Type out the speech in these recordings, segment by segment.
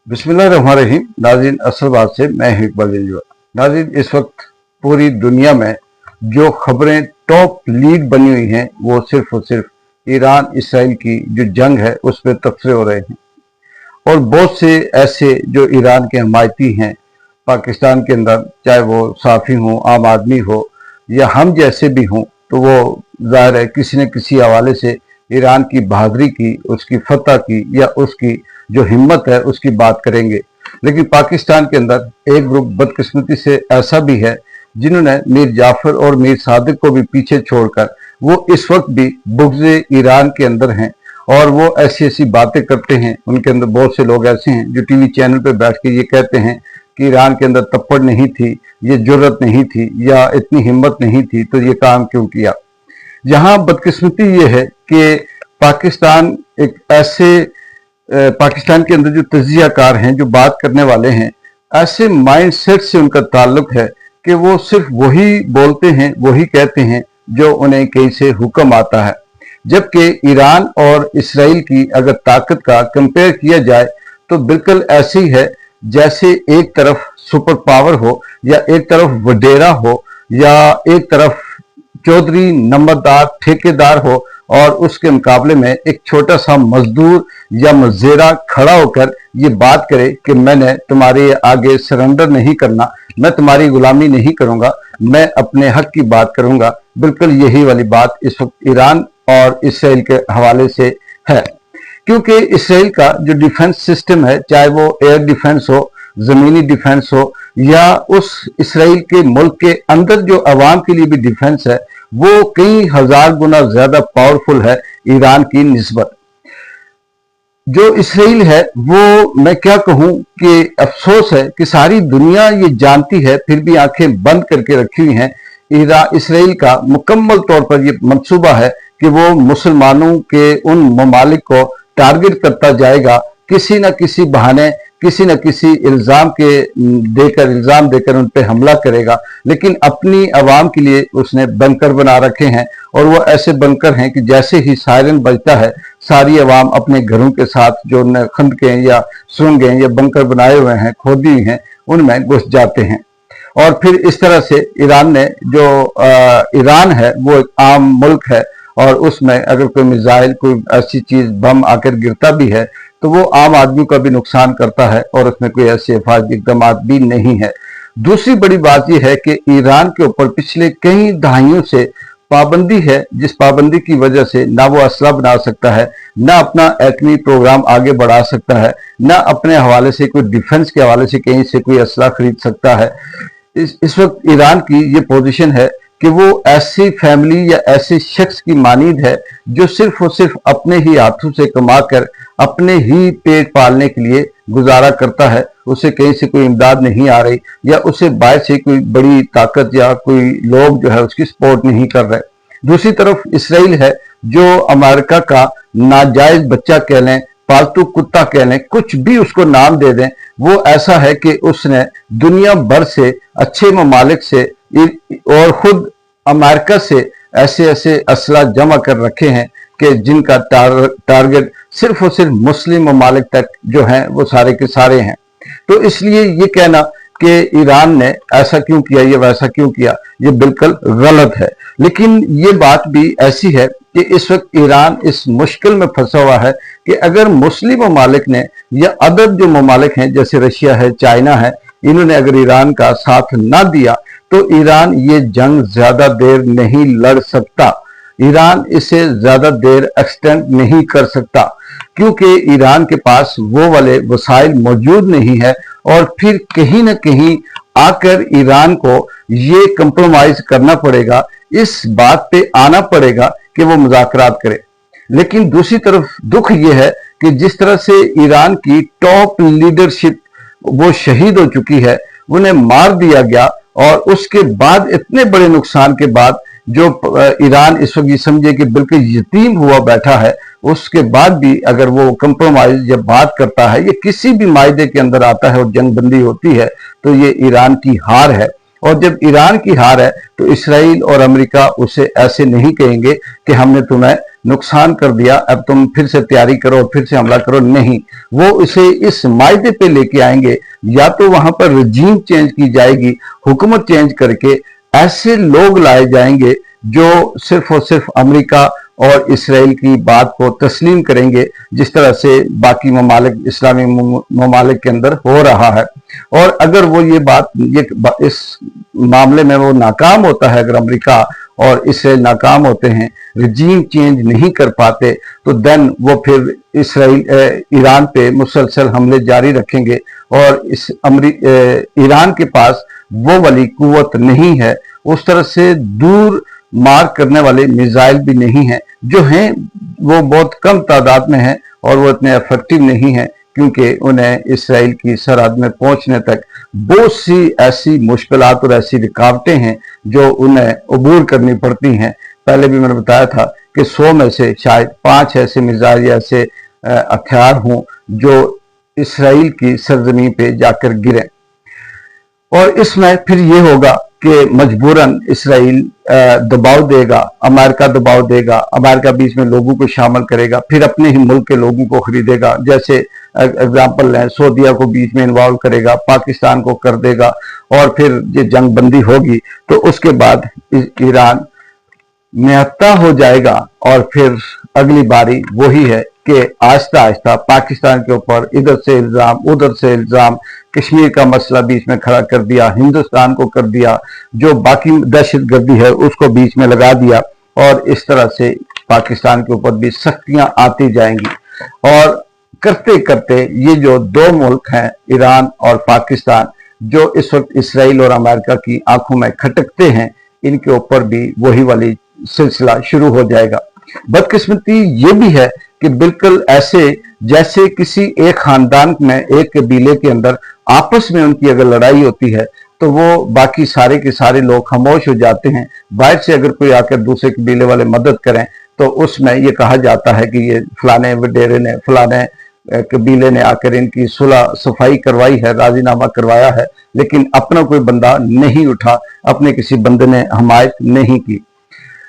बिस्मिल्लाहिर्रहमानिर्रहीम। नाज़रीन, असलबाद से मैं हूं इकबाल जंजुआ। नाज़रीन, इस वक्त पूरी दुनिया में जो खबरें टॉप लीड बनी हुई हैं वो सिर्फ और सिर्फ ईरान इसराइल की जो जंग है उस पर तबसरे हो रहे हैं। और बहुत से ऐसे जो ईरान के हमायती हैं पाकिस्तान के अंदर, चाहे वो साफ़ी हो, आम आदमी हो या हम जैसे भी हों, तो वो ज़ाहिर है किसी न किसी हवाले से ईरान की बहादुरी की, उसकी फतह की या उसकी जो हिम्मत है उसकी बात करेंगे। लेकिन पाकिस्तान के अंदर एक ग्रुप बदकिस्मती से ऐसा भी है जिन्होंने मीर जाफर और मीर सादिक को भी पीछे छोड़कर वो इस वक्त भी बुग़्ज़े ईरान के अंदर हैं और वो ऐसी ऐसी बातें करते हैं। उनके अंदर बहुत से लोग ऐसे हैं जो टीवी चैनल पे बैठ के ये कहते हैं कि ईरान के अंदर तप्पड़ नहीं थी, ये जुर्रत नहीं थी या इतनी हिम्मत नहीं थी, तो ये काम क्यों किया। जहां बदकिस्मती ये है कि पाकिस्तान एक ऐसे पाकिस्तान के अंदर जो तजियाकार हैं, जो बात करने वाले हैं, ऐसे माइंड सेट से उनका ताल्लुक है कि वो सिर्फ वही बोलते हैं, वही कहते हैं जो उन्हें कहीं से हुक्म आता है। जबकि ईरान और इसराइल की अगर ताकत का कंपेयर किया जाए तो बिल्कुल ऐसे ही है जैसे एक तरफ सुपर पावर हो या एक तरफ वडेरा हो या एक तरफ चौधरी नंबरदार ठेकेदार हो और उसके मुकाबले में एक छोटा सा मजदूर या मजेरा खड़ा होकर ये बात करे कि मैंने तुम्हारे आगे सरेंडर नहीं करना, मैं तुम्हारी गुलामी नहीं करूंगा, मैं अपने हक की बात करूंगा। बिल्कुल यही वाली बात इस वक्त ईरान और इसराइल के हवाले से है, क्योंकि इसराइल का जो डिफेंस सिस्टम है, चाहे वो एयर डिफेंस हो, जमीनी डिफेंस हो या उस इसराइल के मुल्क के अंदर जो अवाम के लिए भी डिफेंस है, वो कई हजार गुना ज्यादा पावरफुल है ईरान की निस्बत। जो इसराइल है वो मैं क्या कहूं कि अफसोस है कि सारी दुनिया ये जानती है फिर भी आंखें बंद करके रखी हुई हैं। इसराइल का मुकम्मल तौर पर ये मंसूबा है कि वो मुसलमानों के उन ममालिक को टारगेट करता जाएगा, किसी न किसी बहाने, किसी न किसी इल्जाम देकर उन पे हमला करेगा। लेकिन अपनी आवाम के लिए उसने बंकर बना रखे हैं और वो ऐसे बंकर हैं कि जैसे ही सायरन बजता है सारी आवाम अपने घरों के साथ जो खंदकें या सुरंगें या बंकर बनाए हुए हैं, खोदी हुई हैं, उनमें घुस जाते हैं। और फिर इस तरह से ईरान ने जो ईरान है वो एक आम मुल्क है और उसमें अगर कोई मिसाइल, कोई ऐसी चीज, बम आकर गिरता भी है तो वो आम आदमी का भी नुकसान करता है और उसमें कोई ऐसे हिफाजती इक़दाम भी नहीं है। दूसरी बड़ी बात यह है कि ईरान के ऊपर पिछले कई दहाइयों से पाबंदी है, जिस पाबंदी की वजह से ना वो असला बना सकता है, ना अपना एटमी प्रोग्राम आगे बढ़ा सकता है, ना अपने हवाले से कोई डिफेंस के हवाले से कहीं से कोई असला खरीद सकता है। इस वक्त ईरान की ये पोजीशन है कि वो ऐसी फैमिली या ऐसे शख्स की मानीद है जो सिर्फ और सिर्फ अपने ही हाथों से कमाकर अपने ही पेट पालने के लिए गुजारा करता है। उसे कहीं से कोई इमदाद नहीं आ रही या उसे बाहर से कोई बड़ी ताकत या कोई लोग जो है उसकी सपोर्ट नहीं कर रहे। दूसरी तरफ इसराइल है जो अमेरिका का नाजायज बच्चा कह लें, पालतू कुत्ता कह लें, कुछ भी उसको नाम दे दें, वो ऐसा है कि उसने दुनिया भर से अच्छे ममालिक से और खुद अमेरिका से ऐसे ऐसे असला जमा कर रखे हैं कि जिनका टारगेट सिर्फ और सिर्फ मुस्लिम ममालिक तक जो हैं वो सारे के सारे हैं। तो इसलिए ये कहना कि ईरान ने ऐसा क्यों किया या वैसा क्यों किया, ये बिल्कुल गलत है। लेकिन ये बात भी ऐसी है कि इस वक्त ईरान इस मुश्किल में फंसा हुआ है कि अगर मुस्लिम ममालिक ने या अदर जो ममालिक हैं जैसे रशिया है, चाइना है, इन्होंने अगर ईरान का साथ ना दिया तो ईरान ये जंग ज्यादा देर नहीं लड़ सकता, ईरान इसे ज्यादा देर एक्सटेंड नहीं कर सकता, क्योंकि ईरान के पास वो वाले वसाइल मौजूद नहीं है। और फिर कहीं ना कहीं आकर ईरान को ये कंप्रोमाइज करना पड़ेगा, इस बात पे आना पड़ेगा कि वो मुज़ाकरात करे। लेकिन दूसरी तरफ दुख ये है कि जिस तरह से ईरान की टॉप लीडरशिप वो शहीद हो चुकी है, उन्हें मार दिया गया और उसके बाद इतने बड़े नुकसान के बाद जो ईरान इस वक्त ये समझे कि बिल्कुल यतीम हुआ बैठा है, उसके बाद भी अगर वो कंप्रोमाइज जब बात करता है या किसी भी मायदे के अंदर आता है और जंग बंदी होती है तो ये ईरान की हार है। और जब ईरान की हार है तो इसराइल और अमेरिका उसे ऐसे नहीं कहेंगे कि हमने तुम्हें नुकसान कर दिया, अब तुम फिर से तैयारी करो और फिर से हमला करो, नहीं, वो इसे इस मायदे पे लेके आएंगे, या तो वहां पर रजीम चेंज की जाएगी, हुकूमत चेंज करके ऐसे लोग लाए जाएंगे जो सिर्फ और सिर्फ अमेरिका और इसराइल की बात को तस्लीम करेंगे, जिस तरह से बाकी ममालिक, इस्लामी ममालिक के अंदर हो रहा है। और अगर वो ये इस मामले में वो नाकाम होता है, अगर अमेरिका और इसराइल नाकाम होते हैं, रजीम चेंज नहीं कर पाते, तो देन वो फिर ईरान पे मुसलसल हमले जारी रखेंगे। और ईरान के पास वो वाली कुव्वत नहीं है, उस तरह से दूर मार करने वाले मिसाइल भी नहीं हैं, जो हैं वो बहुत कम तादाद में हैं और वो इतने इफेक्टिव नहीं हैं, क्योंकि उन्हें इसराइल की सरहद में पहुंचने तक बहुत सी ऐसी मुश्किलात और ऐसी रुकावटें हैं जो उन्हें अबूर करनी पड़ती हैं। पहले भी मैंने बताया था कि 100 में से शायद 5 ऐसे मिसाइल या ऐसे हथियार हों जो इसराइल की सरजमीन पे जाकर गिरे। और इसमें फिर ये होगा कि मजबूरन इसराइल दबाव देगा, अमेरिका दबाव देगा, अमेरिका बीच में लोगों को शामिल करेगा, फिर अपने ही मुल्क के लोगों को खरीदेगा, जैसे एग्जाम्पल है सऊदीया को बीच में इन्वॉल्व करेगा, पाकिस्तान को कर देगा, और फिर ये जंग बंदी होगी तो उसके बाद ईरान निहत्ता हो जाएगा। और फिर अगली बारी वही है कि आहिस्ता आहिस्ता पाकिस्तान के ऊपर इधर से इल्जाम उधर से इल्जाम, कश्मीर का मसला बीच में खड़ा कर दिया, हिंदुस्तान को कर दिया, जो बाकी दहशतगर्दी है उसको बीच में लगा दिया, और इस तरह से पाकिस्तान के ऊपर भी सख्तियां आती जाएंगी। और करते करते ये जो 2 मुल्क हैं, ईरान और पाकिस्तान, जो इस वक्त इसराइल और अमेरिका की आंखों में खटकते हैं, इनके ऊपर भी वही वाली सिलसिला शुरू हो जाएगा। बदकिस्मती ये भी है कि बिल्कुल ऐसे जैसे किसी एक खानदान में, एक कबीले के अंदर आपस में उनकी अगर लड़ाई होती है तो वो बाकी सारे के सारे लोग खामोश हो जाते हैं। बाहर से अगर कोई आकर दूसरे कबीले वाले मदद करें तो उसमें ये कहा जाता है कि ये फलाने वडेरे ने, फलाने कबीले ने आकर इनकी सुलह सफाई करवाई है, राजीनामा करवाया है, लेकिन अपना कोई बंदा नहीं उठा, अपने किसी बंदे ने हमायत नहीं की।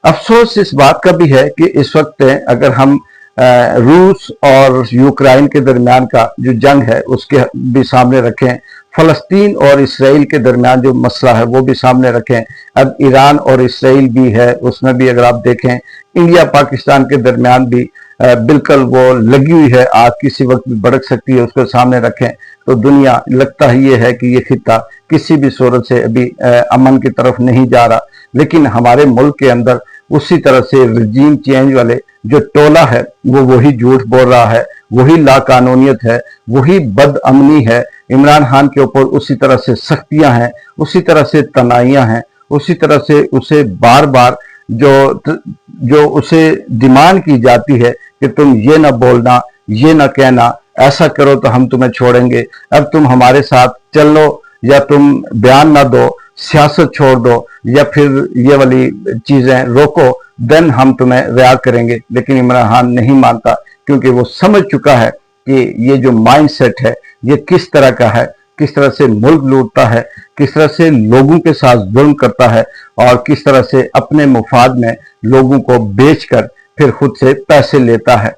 अफसोस इस बात का भी है कि इस वक्त अगर हम रूस और यूक्रेन के दरमियान का जो जंग है उसके भी सामने रखें, फलस्तीन और इसराइल के दरमियान जो मसला है वो भी सामने रखें, अब ईरान और इसराइल भी है उसमें भी अगर आप देखें, इंडिया पाकिस्तान के दरमियान भी बिल्कुल वो लगी हुई है, आग किसी वक्त भी भड़क सकती है, उसको सामने रखें तो दुनिया लगता ही ये है कि ये खिता किसी भी सूरत से अभी अमन की तरफ नहीं जा रहा। लेकिन हमारे मुल्क के अंदर उसी तरह से रजीम चेंज वाले जो टोला है वो वही झूठ बोल रहा है, वही लाकानूनियत है, वही बदअमनी है। इमरान खान के ऊपर उसी तरह से सख्तियां हैं, उसी तरह से तनाइयां हैं, उसी तरह से उसे बार बार जो उसे डिमांड की जाती है कि तुम ये ना बोलना, ये ना कहना, ऐसा करो तो हम तुम्हें छोड़ेंगे, अब तुम हमारे साथ चल लो, या तुम बयान ना दो, सियासत छोड़ दो, या फिर ये वाली चीजें रोको, देन हम तुम्हें रिहा करेंगे। लेकिन इमरान खान नहीं मानता, क्योंकि वो समझ चुका है कि ये जो माइंडसेट है ये किस तरह का है, किस तरह से मुल्क लूटता है, किस तरह से लोगों के साथ जुल्म करता है, और किस तरह से अपने मुफाद में लोगों को बेचकर फिर खुद से पैसे लेता है।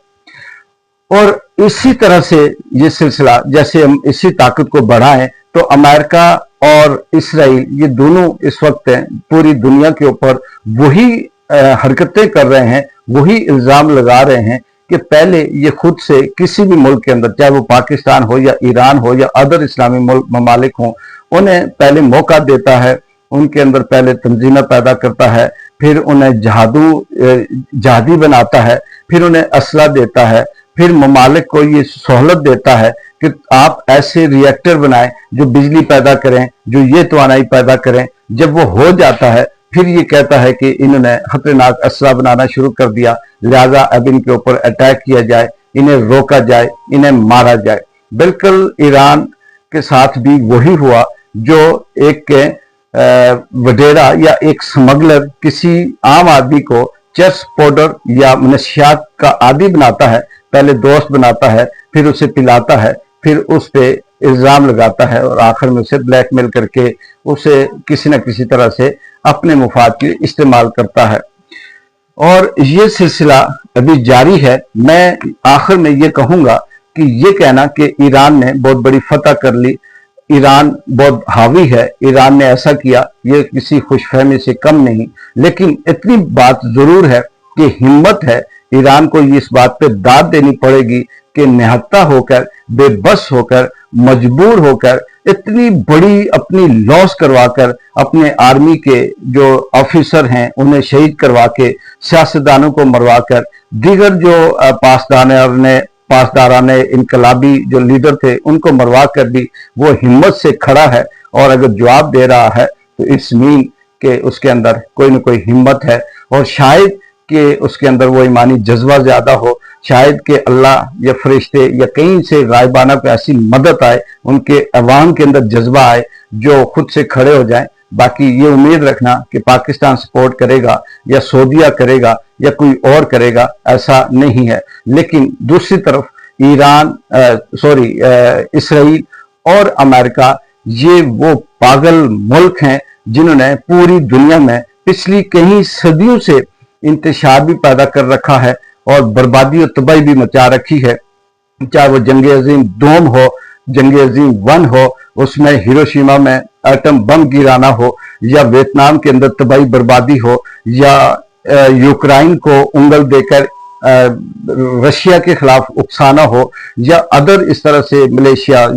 और इसी तरह से ये सिलसिला, जैसे हम इसी ताकत को बढ़ाएं तो अमेरिका और इसराइल ये दोनों इस वक्त पूरी दुनिया के ऊपर वही हरकतें कर रहे हैं, वही इल्जाम लगा रहे हैं कि पहले ये खुद से किसी भी मुल्क के अंदर, चाहे वो पाकिस्तान हो या ईरान हो या अदर इस्लामी मुल्क ममालिक हों, उन्हें पहले मौका देता है, उनके अंदर पहले तंजीमें पैदा करता है, फिर उन्हें जहादी बनाता है, फिर उन्हें असला देता है, फिर ममालिक को ये सहूलत देता है कि आप ऐसे रिएक्टर बनाएं जो बिजली पैदा करें, जो ये तवानाई पैदा करें। जब वो हो जाता है फिर ये कहता है कि इन्होंने खतरनाक असला बनाना शुरू कर दिया, लिहाजा अब इनके ऊपर अटैक किया जाए, इन्हें रोका जाए, इन्हें मारा जाए। बिल्कुल ईरान के साथ भी वही हुआ, जो एक वडेरा या एक स्मगलर किसी आम आदमी को चरस पाउडर या नशियात का आदी बनाता है, पहले दोस्त बनाता है, फिर उसे पिलाता है, फिर उस पे इल्जाम लगाता है, और आखिर में उसे ब्लैकमेल करके उसे किसी न किसी तरह से अपने मुफाद के इस्तेमाल करता है। और ये सिलसिला अभी जारी है। मैं आखिर में ये कहूंगा कि ये कहना कि ईरान ने बहुत बड़ी फतह कर ली, ईरान बहुत हावी है, ईरान ने ऐसा किया, ये किसी खुशफहमी से कम नहीं। लेकिन इतनी बात जरूर है कि हिम्मत है, ईरान को इस बात पे दाद देनी पड़ेगी कि निहत्था होकर, बेबस होकर, मजबूर होकर, इतनी बड़ी अपनी लॉस करवाकर, अपने आर्मी के जो ऑफिसर हैं उन्हें शहीद करवा के, सियासतदानों को मरवाकर, दीगर जो पासदाराने इनकलाबी जो लीडर थे उनको मरवा कर भी वो हिम्मत से खड़ा है। और अगर जवाब दे रहा है तो इट्स मीन कि उसके अंदर कोई ना कोई हिम्मत है, और शायद कि उसके अंदर वो ईमानी जज्बा ज्यादा हो, शायद कि अल्लाह या फरिश्ते या कहीं से गायबाना को ऐसी मदद आए, उनके अवाम के अंदर जज्बा आए जो खुद से खड़े हो जाएं। बाकी ये उम्मीद रखना कि पाकिस्तान सपोर्ट करेगा या सऊदीया करेगा या कोई और करेगा, ऐसा नहीं है। लेकिन दूसरी तरफ इसराइल और अमेरिका, ये वो पागल मुल्क हैं जिन्होंने पूरी दुनिया में पिछली कई सदियों से इंतशार भी पैदा कर रखा है और बर्बादी और तबाही भी मचा रखी है। चाहे वो जंग अजीम 2 हो, जंग अजीम 1 हो, उसमें हिरोशिमा में एटम बम गिराना हो, या वियतनाम के अंदर तबाही बर्बादी हो, या यूक्रेन को उंगल देकर रशिया के खिलाफ उकसाना हो, या अदर इस तरह से मलेशिया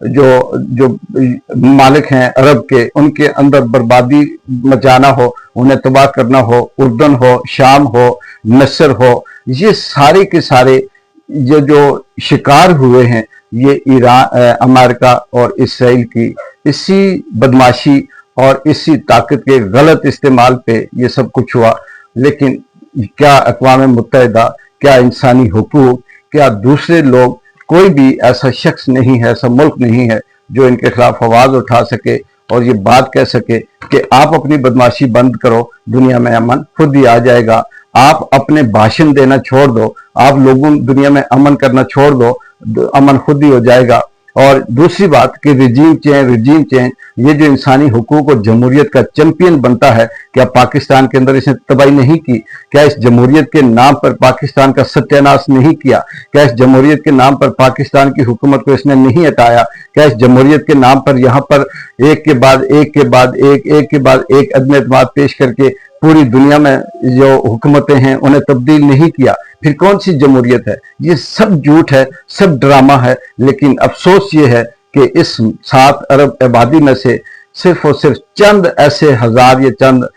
जो मालिक हैं अरब के, उनके अंदर बर्बादी मचाना हो, उन्हें तबाह करना हो, उर्दन हो, शाम हो, मिस्र हो, ये सारे के सारे ये जो शिकार हुए हैं ये अमेरिका और इसराइल की इसी बदमाशी और इसी ताकत के गलत इस्तेमाल पे ये सब कुछ हुआ। लेकिन क्या अक़वाम मुत्तहिदा, क्या इंसानी हुकूक, क्या दूसरे लोग, कोई भी ऐसा शख्स नहीं है, ऐसा मुल्क नहीं है जो इनके खिलाफ आवाज उठा सके और ये बात कह सके कि आप अपनी बदमाशी बंद करो, दुनिया में अमन खुद ही आ जाएगा। आप अपने भाषण देना छोड़ दो, आप लोगों दुनिया में अमन करना छोड़ दो, अमन खुद ही हो जाएगा। और दूसरी बात कि रिजीम चेंज ये जो इंसानी हुकूक और जमहूरियत का चैंपियन बनता है, क्या पाकिस्तान के अंदर इसने तबाही नहीं की? क्या इस जमहूरियत के नाम पर पाकिस्तान का सत्यानाश नहीं किया? क्या इस जमहूरियत के नाम पर पाकिस्तान की हुकूमत को इसने नहीं हटाया? क्या इस जमहूरियत के नाम पर यहाँ पर एक के बाद एक अदम एतमाद पेश करके पूरी दुनिया में जो हुकूमतें हैं उन्हें तब्दील नहीं किया? फिर कौन सी जमहूरियत है? ये सब झूठ है, सब ड्रामा है। लेकिन अफसोस ये है कि इस 7 अरब आबादी में से सिर्फ और सिर्फ चंद ऐसे हजार या चंद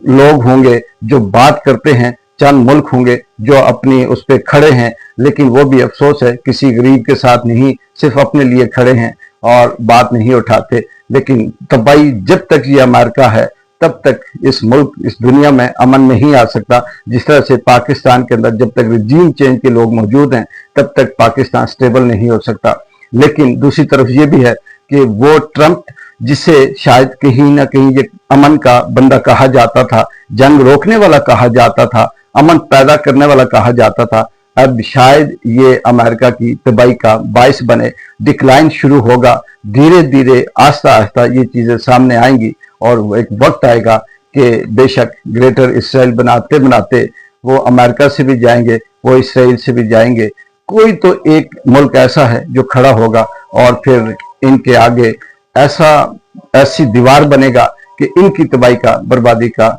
लोग होंगे जो बात करते हैं, चंद मुल्क होंगे जो अपनी उस पर खड़े हैं। लेकिन वो भी अफसोस है, किसी गरीब के साथ नहीं, सिर्फ अपने लिए खड़े हैं और बात नहीं उठाते। लेकिन तबाही जब तक ये अमेरिका है तब तक इस मुल्क, इस दुनिया में अमन नहीं आ सकता। जिस तरह से पाकिस्तान के अंदर जब तक रिजीम चेंज के लोग मौजूद हैं तब तक पाकिस्तान स्टेबल नहीं हो सकता। लेकिन दूसरी तरफ ये भी है कि वो ट्रंप, जिसे शायद कहीं ना कहीं ये अमन का बंदा कहा जाता था, जंग रोकने वाला कहा जाता था, अमन पैदा करने वाला कहा जाता था, अब शायद ये अमेरिका की तबाही का बाइस बने। डिक्लाइन शुरू होगा, धीरे धीरे आस्ता आस्ता ये चीजें सामने आएंगी और वो एक वक्त आएगा कि बेशक ग्रेटर इसराइल बनाते बनाते वो अमेरिका से भी जाएंगे, वो इसराइल से भी जाएंगे। कोई तो एक मुल्क ऐसा है जो खड़ा होगा और फिर इनके आगे ऐसी दीवार बनेगा कि इनकी तबाही का, बर्बादी का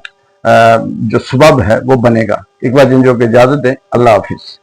जो सबब है वो बनेगा। एक बार जिन जो को इजाजत दें, अल्लाह हाफिज।